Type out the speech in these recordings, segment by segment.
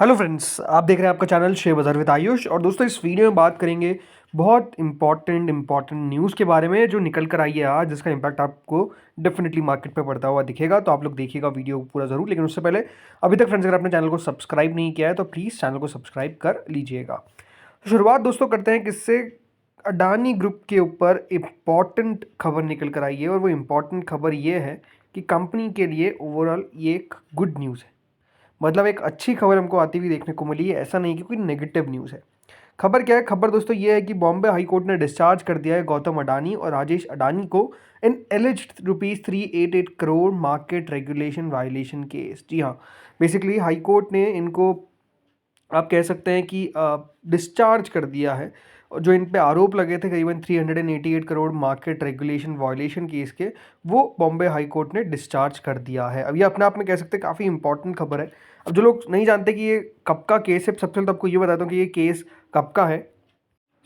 Hello friends, आप देख रहे हैं आपका चैनल शेयर बाज़ार विद आयुष। और दोस्तों, इस वीडियो में बात करेंगे बहुत इंपॉर्टेंट न्यूज़ के बारे में जो निकल कर आई है आज, जिसका इम्पैक्ट आपको डेफिनेटली मार्केट पे पड़ता हुआ दिखेगा। तो आप लोग देखिएगा वीडियो पूरा ज़रूर। लेकिन उससे पहले अभी तक फ्रेंड्स, अगर आपने चैनल को सब्सक्राइब नहीं किया है तो प्लीज़ चैनल को सब्सक्राइब कर लीजिएगा। तो शुरुआत दोस्तों करते हैं किससे। अडानी ग्रुप के ऊपर इम्पॉर्टेंट खबर निकल कर आई है, और वो इम्पॉर्टेंट खबर ये है कि कंपनी के लिए ओवरऑल ये एक गुड न्यूज़ है। मतलब एक अच्छी खबर हमको आती हुई देखने को मिली है, ऐसा नहीं कि कोई नेगेटिव न्यूज़ है। खबर क्या है? खबर दोस्तों ये है कि बॉम्बे हाई कोर्ट ने डिस्चार्ज कर दिया है गौतम अडानी और राजेश अडानी को in alleged ₹388 crore market regulation violation case. जी हाँ, बेसिकली हाई कोर्ट ने इनको, आप कह सकते हैं कि डिस्चार्ज कर दिया है। और जो इन पे आरोप लगे थे करीबन 388 crore market regulation violation case के, वो बॉम्बे हाई कोर्ट ने डिस्चार्ज कर दिया है। अब ये अपने आप में कह सकते हैं काफ़ी इंपॉर्टेंट खबर है। अब जो लोग नहीं जानते कि ये कब का केस है, सबसे पहले तो आपको ये बताता हूँ कि ये केस कब का है।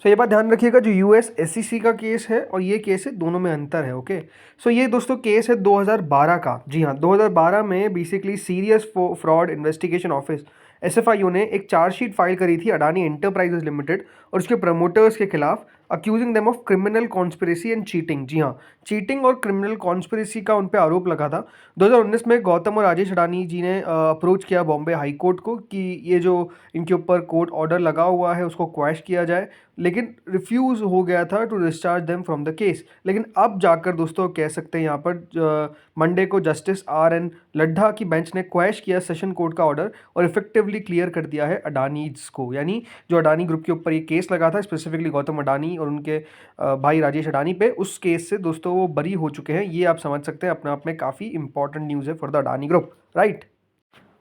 सो ये बात ध्यान रखिएगा, जो यूएस एसईसी का केस है और ये केस है, दोनों में अंतर है। ओके, सो ये दोस्तों केस है 2012 का। जी हाँ, 2012 में basically serious fraud investigation office SFIO ने एक चार्जशीट फाइल करी थी अडानी एंटरप्राइजेज लिमिटेड और उसके प्रमोटर्स के खिलाफ, accusing them of criminal conspiracy and cheating. जी हाँ, चीटिंग और क्रिमिनल कॉन्स्पिरेसी का उन पे आरोप लगा था। 2019 में गौतम और राजेश अडानी जी ने अप्रोच किया बॉम्बे हाई कोर्ट को कि ये जो इनके ऊपर कोर्ट ऑर्डर लगा हुआ है उसको क्वैश किया जाए, लेकिन रिफ्यूज़ हो गया था to discharge them from the case. लेकिन अब जाकर दोस्तों कह सकते हैं यहाँ पर मंडे को जस्टिस आर एन लड्ढा की बेंच ने क्वैश किया सेशन कोर्ट का ऑर्डर और इफेक्टिवली क्लियर कर दिया है अडानीज को। यानी जो अडानी ग्रुप के ऊपर ये केस लगा था, स्पेसिफिकली गौतम अडानी और उनके भाई राजेश अडानी पे, उस केस से दोस्तों वो बरी हो चुके हैं। ये आप समझ सकते हैं अपने आप में काफ़ी इंपॉर्टेंट न्यूज़ है for the Adani group, right.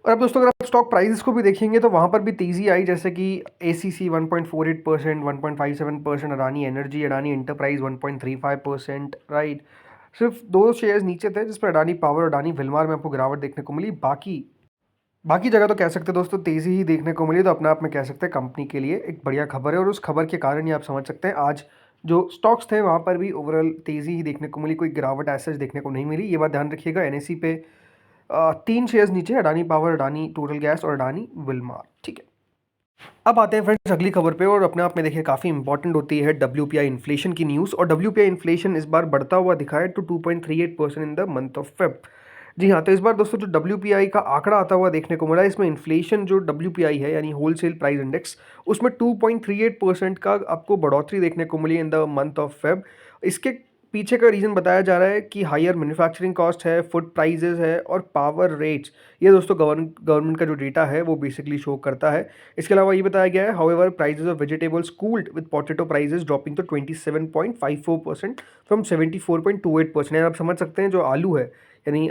और अब दोस्तों, अगर आप स्टॉक प्राइसेस को भी देखेंगे तो वहाँ पर भी तेज़ी आई, जैसे कि ACC 1.48%, 1.57%, Adani energy, Adani enterprise 1.35%, right. सिर्फ दो शेयर्स नीचे थे जिसमें अडानी पावर और अडानी विल्मार में आपको गिरावट देखने को मिली। बाकी बाकी जगह तो कह सकते हैं दोस्तों तेज़ी ही देखने को मिली। तो अपने आप में कह सकते हैं कंपनी के लिए एक बढ़िया खबर है, और उस खबर के कारण ही आप समझ सकते हैं आज जो स्टॉक्स थे वहाँ पर भी ओवरऑल तेज़ी ही देखने को मिली, कोई गिरावट ऐसा देखने को नहीं मिली। ये बात ध्यान रखिएगा। एनएसई पे 3 शेयर्स नीचे, Adani power, Adani total gas और अडानी विल्मार, ठीक है। अब आते हैं फ्रेंड्स अगली खबर पे, और अपने आप में देखिए काफ़ी इंपॉर्टेंट होती है डब्ल्यूपीआई इन्फ्लेशन की न्यूज़। और डब्ल्यूपीआई इन्फ्लेशन इस बार बढ़ता हुआ दिखा है to 2.38% in the month of Feb. जी हाँ, तो इस बार दोस्तों जो डब्ल्यूपीआई का आंकड़ा आता हुआ देखने को मिला, इसमें इन्फ्लेशन जो डब्ल्यूपीआई है यानी होलसेल प्राइस इंडेक्स, उसमें 2.38% का आपको बढ़ोतरी देखने को मिली in the month of Feb. इसके पीछे का रीज़न बताया जा रहा है कि हायर मैन्युफैक्चरिंग कॉस्ट है, फूड प्राइजेज है और पावर रेट्स। ये दोस्तों गवर्नमेंट का जो डेटा है वो बेसिकली शो करता है। इसके अलावा ये बताया गया है, however prices of vegetables cooled with potato prices dropping to 27.54% from 74.28%। आप समझ सकते हैं जो आलू है यानी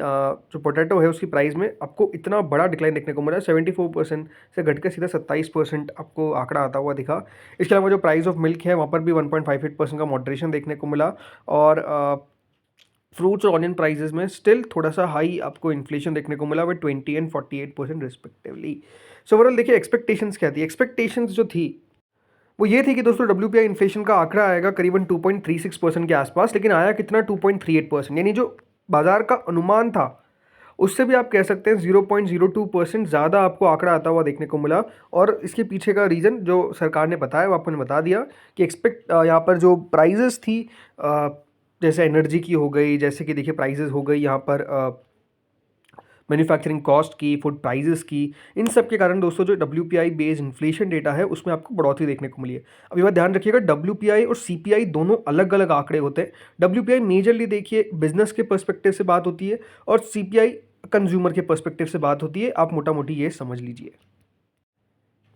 जो पोटैटो है उसकी प्राइस में आपको इतना बड़ा डिक्लाइन देखने को मिला। 74% से घट के सीधा 27% आपको आंकड़ा आता हुआ दिखा। इसके अलावा जो प्राइस ऑफ मिल्क है वहाँ पर भी 1.58% का मॉडरेशन देखने को मिला। और फ्रूट्स और ऑनियन प्राइजेस में स्टिल थोड़ा सा हाई आपको इन्फ्लेशन देखने को मिला, with 20 and 48% respectively. So overall देखिए एक्सपेक्टेशंस क्या थी। एक्सपेक्टेशंस जो थी वो ये थी कि दोस्तों डब्ल्यूपीआई इन्फ्लेशन का आंकड़ा आएगा करीबन 2.36% के आसपास, लेकिन आया कितना? 2.38%। यानी जो बाजार का अनुमान था उससे भी आप कह सकते हैं 0.02% ज़्यादा आपको आंकड़ा आता हुआ देखने को मिला। और इसके पीछे का रीज़न जो सरकार ने बताया वो आपको ने बता दिया कि यहाँ पर जो प्राइजेस थी, जैसे एनर्जी की हो गई, जैसे कि देखिए प्राइजेस हो गई यहाँ पर मैन्युफैक्चरिंग कॉस्ट की, फूड प्राइजेस की, इन सब के कारण दोस्तों जो डब्ल्यूपीआई बेस्ड इन्फ्लेशन डेटा है उसमें आपको बढ़ोतरी देखने को मिली है। अब ये बात ध्यान रखिएगा, डब्ल्यूपीआई और सीपीआई दोनों अलग अलग आंकड़े होते हैं। डब्ल्यूपीआई मेजरली देखिए बिजनेस के पर्सपेक्टिव से बात होती है और सीपीआई कंज्यूमर के पर्सपेक्टिव से बात होती है। आप मोटा मोटी ये समझ लीजिए।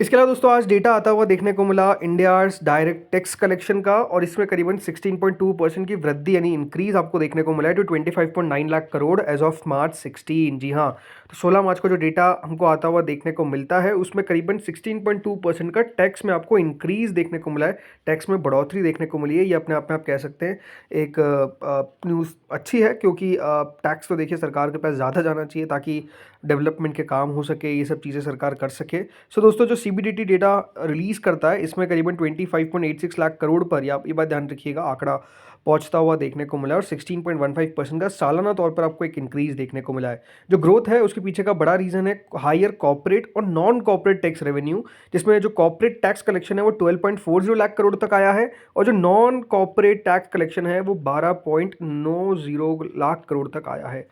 इसके अलावा दोस्तों आज डेटा आता हुआ देखने को मिला इंडियाज डायरेक्ट टैक्स कलेक्शन का, और इसमें करीबन 16.2% की वृद्धि यानी इंक्रीज आपको देखने को मिला है to 25.9 lakh crore as of March 16। जी हाँ, तो 16 मार्च को जो डेटा हमको आता हुआ देखने को मिलता है उसमें करीबन 16.2% का टैक्स में आपको इंक्रीज देखने को मिला है, टैक्स में बढ़ोतरी देखने को मिली है। ये अपने आप में आप कह सकते हैं एक न्यूज़ अच्छी है, क्योंकि टैक्स तो देखिए सरकार के पास ज़्यादा जाना चाहिए ताकि डेवलपमेंट के काम हो सके, ये सब चीज़ें सरकार कर सके। सो दोस्तों जो सीबीडीटी डेटा रिलीज़ करता है इसमें करीबन 25.86 लाख करोड़ पर, या ये बात ध्यान रखिएगा, आंकड़ा पहुंचता हुआ देखने को मिला है और 16.15% का सालाना तौर पर आपको एक इंक्रीज देखने को मिला है। जो ग्रोथ है उसके पीछे का बड़ा रीज़न है हायर कॉर्पोरेट और नॉन कॉर्पोरेट टैक्स रेवेन्यू, जिसमें जो कॉर्पोरेट टैक्स कलेक्शन है वो 12.40 लाख करोड़ तक आया है और जो नॉन कॉर्पोरेट टैक्स कलेक्शन है वो 12.90 लाख करोड़ तक आया है।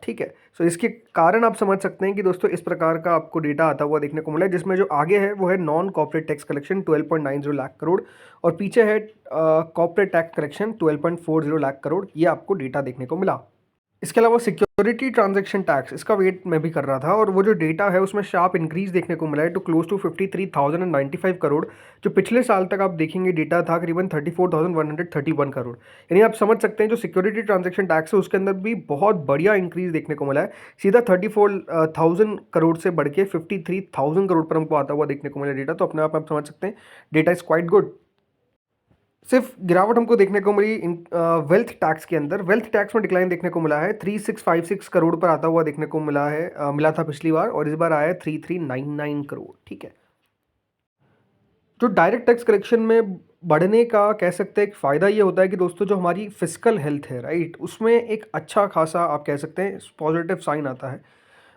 ठीक है, सो इसके कारण आप समझ सकते हैं कि दोस्तों इस प्रकार का आपको डेटा आता हुआ देखने को मिला है, जिसमें जो आगे है वो है non corporate tax collection 12.90 lakh crore और पीछे है corporate tax collection 12.40 lakh crore. ये आपको डेटा देखने को मिला। इसके अलावा सिक्योरिटी ट्रांजैक्शन टैक्स, इसका वेट मैं भी कर रहा था और वो जो डेटा है उसमें शार्प इंक्रीज देखने को मिला है टू क्लोज टू 53,095 करोड़। जो पिछले साल तक आप देखेंगे डेटा था करीबन 34,131 करोड़। यानी आप समझ सकते हैं जो सिक्योरिटी ट्रांजैक्शन टैक्स है उसके अंदर भी बहुत बढ़िया इंक्रीज देखने को मिला है। सीधा 34,000 करोड़ से बढ़ के 53,000 करोड़ पर हमको आता हुआ देखने को मिला डेटा। तो अपने आप समझ सकते हैं डेटा इज़ क्वाइट गुड। सिर्फ गिरावट हमको देखने को मिली वेल्थ टैक्स के अंदर। वेल्थ टैक्स में डिक्लाइन देखने को मिला है, 3656 करोड़ पर आता हुआ देखने को मिला है, मिला था पिछली बार और इस बार आया है 3399 करोड़। ठीक है, जो डायरेक्ट टैक्स कलेक्शन में बढ़ने का कह सकते हैं एक फ़ायदा ये होता है कि दोस्तों जो हमारी फिजिकल हेल्थ है, राइट, उसमें एक अच्छा खासा आप कह सकते हैं पॉजिटिव साइन आता है।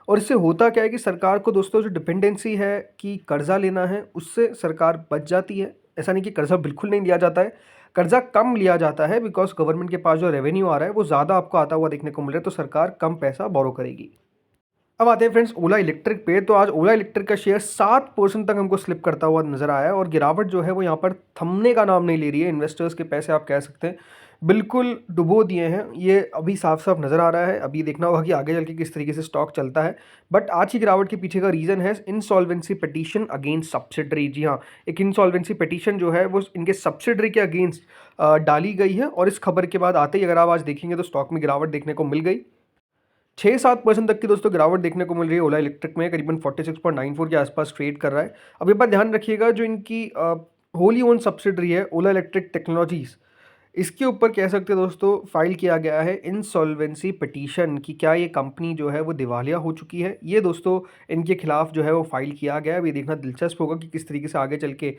और इससे होता क्या है कि सरकार को दोस्तों जो डिपेंडेंसी है कि कर्जा लेना है उससे सरकार बच जाती है। ऐसा नहीं कि कर्जा बिल्कुल नहीं लिया जाता है, कर्जा कम लिया जाता है बिकॉज गवर्नमेंट के पास जो रेवेन्यू आ रहा है वो ज़्यादा आपको आता हुआ देखने को मिल रहा है, तो सरकार कम पैसा बोरो करेगी। अब आते हैं फ्रेंड्स ओला इलेक्ट्रिक पे। तो आज ओला इलेक्ट्रिक का शेयर 7% तक हमको स्लिप करता हुआ नजर आया है और गिरावट जो है वो यहाँ पर थमने का नाम नहीं ले रही है। इन्वेस्टर्स के पैसे आप कह सकते हैं बिल्कुल डुबो दिए हैं, ये अभी साफ साफ नज़र आ रहा है। अभी देखना होगा कि आगे चल के किस तरीके से स्टॉक चलता है। बट आज की गिरावट के पीछे का रीज़न है इंसॉल्वेंसी पिटीशन अगेंस्ट सब्सिडरी। जी हाँ, एक इंसॉल्वेंसी पिटीशन जो है वो इनके सब्सिडरी के अगेंस्ट डाली गई है और इस खबर के बाद आते ही अगर आप आज देखेंगे तो स्टॉक में गिरावट देखने को मिल गई। 6-7% तक की दोस्तों गिरावट देखने को मिल रही है ओला इलेक्ट्रिक में, करीबन 46.94 के आसपास ट्रेड कर रहा है। अब ये बात ध्यान रखिएगा जो इनकी होली ओन सब्सिडरी है ओला इलेक्ट्रिक टेक्नोलॉजीज़, इसके ऊपर कह सकते हैं दोस्तों फाइल किया गया है इंसॉल्वेंसी पिटीशन कि क्या ये कंपनी जो है वो दिवालिया हो चुकी है। ये दोस्तों इनके खिलाफ जो है वो फाइल किया गया है। अभी देखना दिलचस्प होगा कि किस तरीके से आगे चल के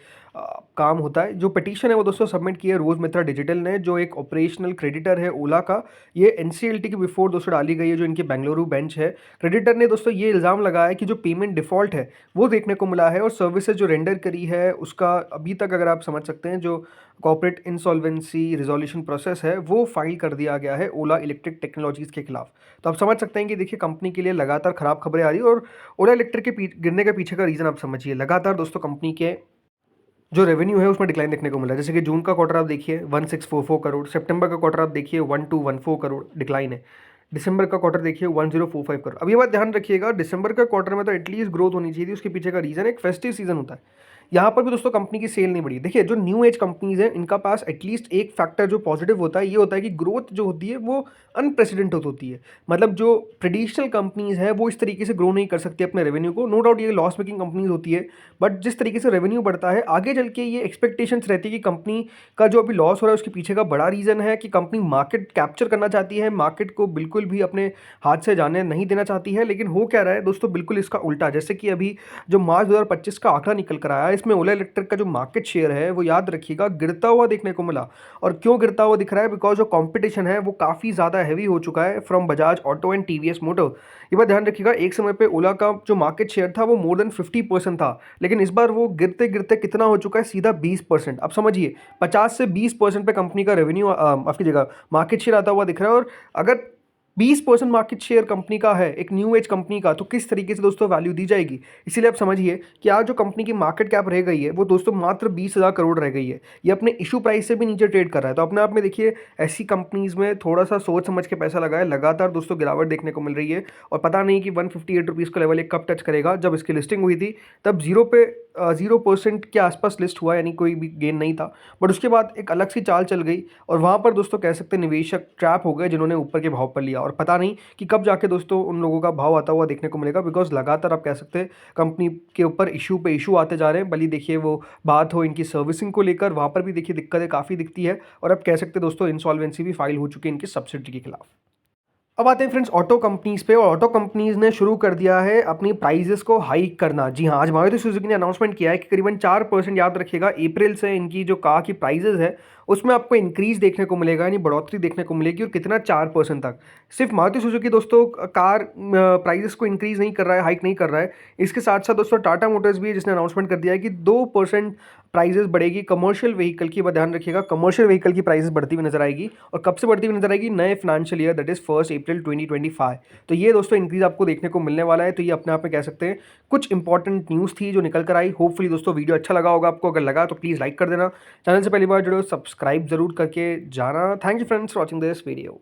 काम होता है। जो पिटीशन है वो दोस्तों सबमिट की है रोज मित्रा डिजिटल ने, जो एक ऑपरेशनल क्रेडिटर है ओला का। ये एनसीएलटी के बिफोर दोस्तों डाली गई है, जो इनके बेंगलुरु बेंच है। क्रेडिटर ने दोस्तों ये इल्ज़ाम लगाया कि जो पेमेंट डिफ़ॉल्ट है वो देखने को मिला है और सर्विसेज जो रेंडर करी है उसका अभी तक अगर आप समझ सकते हैं जो कॉर्पोरेट इंसॉल्वेंसी रिजोल्यूशन प्रोसेस है वो फाइल कर दिया गया है ओला इलेक्ट्रिक टेक्नोलॉजीज़ के खिलाफ। तो आप समझ सकते हैं कि देखिए कंपनी के लिए लगातार खराब खबरें आ रही है और ओला इलेक्ट्रिक के गिरने के पीछे का रीज़न आप समझिए। लगातार दोस्तों कंपनी के जो रेवेन्यू है उसमें डिक्लाइन देखने को मिला है। जैसे कि जून का क्वार्टर आप देखिए 1644 करोड़, सितंबर का क्वार्टर आप देखिए 1214 करोड़ डिक्लाइन है, दिसंबर का क्वार्टर देखिए 1045 करोड़। अब ये बात ध्यान रखिएगा दिसंबर का क्वार्टर में तो एटलीस्ट ग्रोथ होनी चाहिए थी, उसके पीछे का रीज़न एक फेस्टिव सीजन होता है। यहाँ पर भी दोस्तों कंपनी की सेल नहीं बढ़ी। देखिए जो न्यू एज कंपनीज हैं इनका पास एटलीस्ट एक फैक्टर जो पॉजिटिव होता है ये होता है कि ग्रोथ जो होती है वो अनप्रेसिडेंटेड होती है। मतलब जो ट्रेडिशनल कंपनीज है वो इस तरीके से ग्रो नहीं कर सकती अपने रेवेन्यू को। नो डाउट ये लॉस मेकिंग कंपनीज होती है, बट जिस तरीके से रेवेन्यू बढ़ता है आगे चल के ये एक्सपेक्टेशंस रहती है कि कंपनी का जो अभी लॉस हो रहा है उसके पीछे का बड़ा रीज़न है कि कंपनी मार्केट कैप्चर करना चाहती है, मार्केट को बिल्कुल भी अपने हाथ से जाने नहीं देना चाहती है। लेकिन हो क्या रहा है दोस्तों बिल्कुल इसका उल्टा। जैसे कि अभी जो मार्च 2025 का आंकड़ा निकल कर आया इसमें ओला इलेक्ट्रिक का जो मार्केट शेयर है वो याद रखिएगा गिरता हुआ देखने को मिला। और क्यों गिरता हुआ दिख रहा है? बिकॉज जो कंपटीशन है वो काफ़ी ज़्यादा हैवी हो चुका है from Bajaj auto and TVS motor. ये बात ध्यान रखिएगा एक समय पे ओला का जो मार्केट शेयर था वो मोर देन 50% था, लेकिन इस बार वो गिरते गिरते कितना हो चुका है? सीधा 20%। अब समझिए 50 से 20% पे कंपनी का रेवेन्यू आपकी जगह मार्केट शेयर आता हुआ दिख रहा है। और अगर 20% मार्केट शेयर कंपनी का है एक न्यू एज कंपनी का, तो किस तरीके से दोस्तों वैल्यू दी जाएगी। इसीलिए आप समझिए कि आज जो कंपनी की मार्केट कैप रह गई है वो दोस्तों मात्र 20,000 करोड़ रह गई है। ये अपने इशू प्राइस से भी नीचे ट्रेड कर रहा है। तो अपने आप में देखिए ऐसी कंपनीज में थोड़ा सा सोच समझ के पैसा लगाए। लगातार दोस्तों गिरावट देखने को मिल रही है और पता नहीं कि 158 रुपीज़ का लेवल एक कब टच करेगा। जब इसकी लिस्टिंग हुई थी तब 0% के आसपास लिस्ट हुआ, यानी कोई भी गेन नहीं था। बट उसके बाद एक अलग सी चाल चल गई और वहाँ पर दोस्तों कह सकते हैं निवेशक ट्रैप हो गए जिन्होंने ऊपर के भाव पर लिया। और पता नहीं कि कब जाके दोस्तों उन लोगों का भाव आता हुआ देखने को मिलेगा, बिकॉज लगातार आप कह सकते हैं कंपनी के ऊपर इशू पे इशू आते जा रहे हैं। भले देखिए वो बात हो इनकी सर्विसिंग को लेकर, वहाँ पर भी देखिए दिक्कतें काफ़ी दिखती है। और अब कह सकते हैं दोस्तों इंसॉल्वेंसी भी फाइल हो चुकी है इनकी सब्सिडी के खिलाफ। अब आते हैं फ्रेंड्स ऑटो कंपनीज़ पे, और ऑटो कंपनीज़ ने शुरू कर दिया है अपनी प्राइसेस को हाइक करना। जी हाँ, आज मारुति सुजुकी ने अनाउंसमेंट किया है कि करीबन 4% याद रखिएगा अप्रैल से इनकी जो कार की प्राइसेस है उसमें आपको इंक्रीज़ देखने को मिलेगा, यानी बढ़ोतरी देखने को मिलेगी। और कितना 4% तक। सिर्फ मारुति सुजुकी दोस्तों कार प्राइसेस को इंक्रीज़ नहीं कर रहा है, हाइक नहीं कर रहा है। इसके साथ साथ दोस्तों टाटा मोटर्स भी है जिसने अनाउंसमेंट कर दिया है कि 2% प्राइसेस बढ़ेगी कमर्शियल व्हीकल की। ध्यान रखिएगा, कमर्शियल व्हीकल की प्राइसेस बढ़ती हुई नजर आएगी। और कब से बढ़ती हुई नजर आएगी? नए फाइनेंशियल ईयर, दैट इज 1 अप्रैल 2025। तो ये दोस्तों इंक्रीज आपको देखने को मिलने वाला है। तो ये अपने आप में कह सकते हैं कुछ इंपॉर्टेंट न्यूज़ थी जो निकल कर आई। होपफुली दोस्तों वीडियो अच्छा लगा होगा आपको। अगर लगा तो प्लीज़ लाइक कर देना। चैनल से पहली बार जुड़े हो सब्सक्राइब जरूर करके जाना। Thank you friends for watching this video.